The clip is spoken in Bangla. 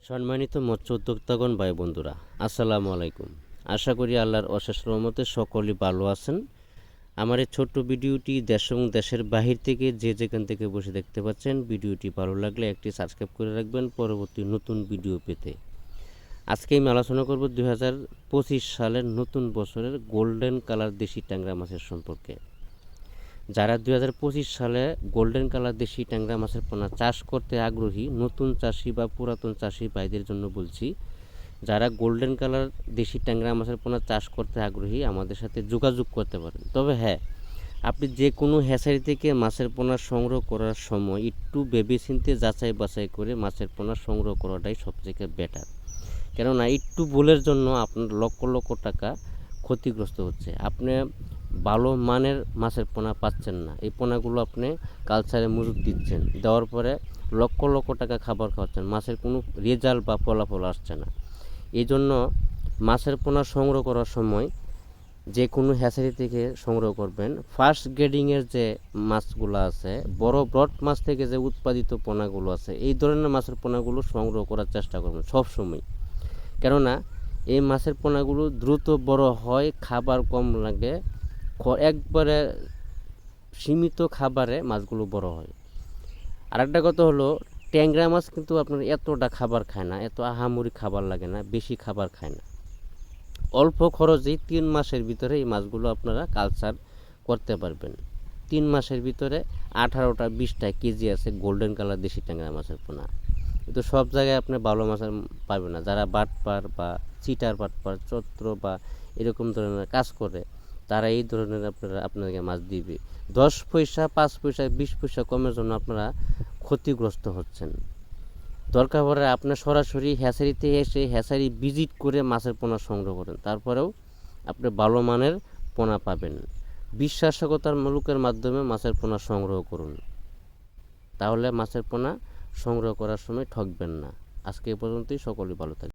সম্মানিত মৎস্য উদ্যোক্তাগণ ভাই বন্ধুরা, আসসালামু আলাইকুম। আশা করি আল্লাহর অশেষ রহমতে সকলেই ভালো আছেন। আমার এই ছোট্ট ভিডিওটি দেশ এবং দেশের বাহির থেকে যে যেখান থেকে বসে দেখতে পাচ্ছেন, ভিডিওটি ভালো লাগলে একটি সাবস্ক্রাইব করে রাখবেন পরবর্তী নতুন ভিডিও পেতে। আজকে আমি আলোচনা করব 2025 সালের নতুন বছরের গোল্ডেন কালার দেশি ট্যাংরা মাছের সম্পর্কে। যারা 2025 সালে গোল্ডেন কালার দেশি ট্যাংরা মাছের পোনা চাষ করতে আগ্রহী নতুন চাষি বা পুরাতন চাষি ভাইদের জন্য বলছি, যারা গোল্ডেন কালার দেশি ট্যাংরা মাছের পোনা চাষ করতে আগ্রহী আমাদের সাথে যোগাযোগ করতে পারেন। তবে হ্যাঁ, আপনি যে কোনো হ্যাচারি থেকে মাছের পোনা সংগ্রহ করার সময় একটু ভেবেচিন্তে যাচাই বাছাই করে মাছের পোনা সংগ্রহ করাটাই সবথেকে বেটার। কেননা একটু ভুলের জন্য আপনার লক্ষ লক্ষ টাকা ক্ষতিগ্রস্ত হচ্ছে। আপনি ভালো মানের মাছের পোনা পাচ্ছেন না। এই পোনাগুলো আপনি কালচারে মজুত দিচ্ছেন, দেওয়ার পরে লক্ষ লক্ষ টাকা খাবার খাওয়াচ্ছেন, মাছের কোনো রেজাল্ট বা ফলাফল আসছে না। এই জন্য মাছের পোনা সংগ্রহ করার সময় যে কোনো হ্যাচারি থেকে সংগ্রহ করবেন। ফার্স্ট গ্রেডিংয়ের যে মাছগুলো আছে, বড় ব্রড মাছ থেকে যে উৎপাদিত পোনাগুলো আছে, এই ধরনের মাছের পোনাগুলো সংগ্রহ করার চেষ্টা করবেন সবসময়। কেননা এই মাছের পোনাগুলো দ্রুত বড় হয়, খাবার কম লাগে, একবারে সীমিত খাবারে মাছগুলো বড় হয়। আরেকটা কথা হলো, ট্যাংরা মাছ কিন্তু আপনার এতটা খাবার খায় না, এত আহামরি খাবার লাগে না, বেশি খাবার খায় না। অল্প খরচেই 3 মাসের ভিতরে এই মাছগুলো আপনারা কালচার করতে পারবেন। 3 মাসের ভিতরে 18টা 20টা কেজি আছে গোল্ডেন কালার দেশি ট্যাংরা মাছের পোনা। কিন্তু সব জায়গায় আপনি ভালো মাছ পাবেন না। যারা বাটপার বা চিটার বাটপার চত্র বা এরকম ধরনের কাজ করে, তারা এই ধরনের আপনাদেরকে মাছ দিবে। 10 পয়সা 5 পয়সা 20 পয়সা কমের জন্য আপনারা ক্ষতিগ্রস্ত হচ্ছেন। দরকার পড়ে আপনার সরাসরি হ্যাচারিতে এসে হ্যাচারি ভিজিট করে মাছের পোনা সংগ্রহ করেন, তারপরেও আপনি ভালো মানের পোনা পাবেন। বিশ্বাসকতার লোকের মাধ্যমে মাছের পোনা সংগ্রহ করুন, তাহলে মাছের পোনা সংগ্রহ করার সময় ঠকবেন না। আজকে এ পর্যন্তই। সকলেই ভালো থাকবেন।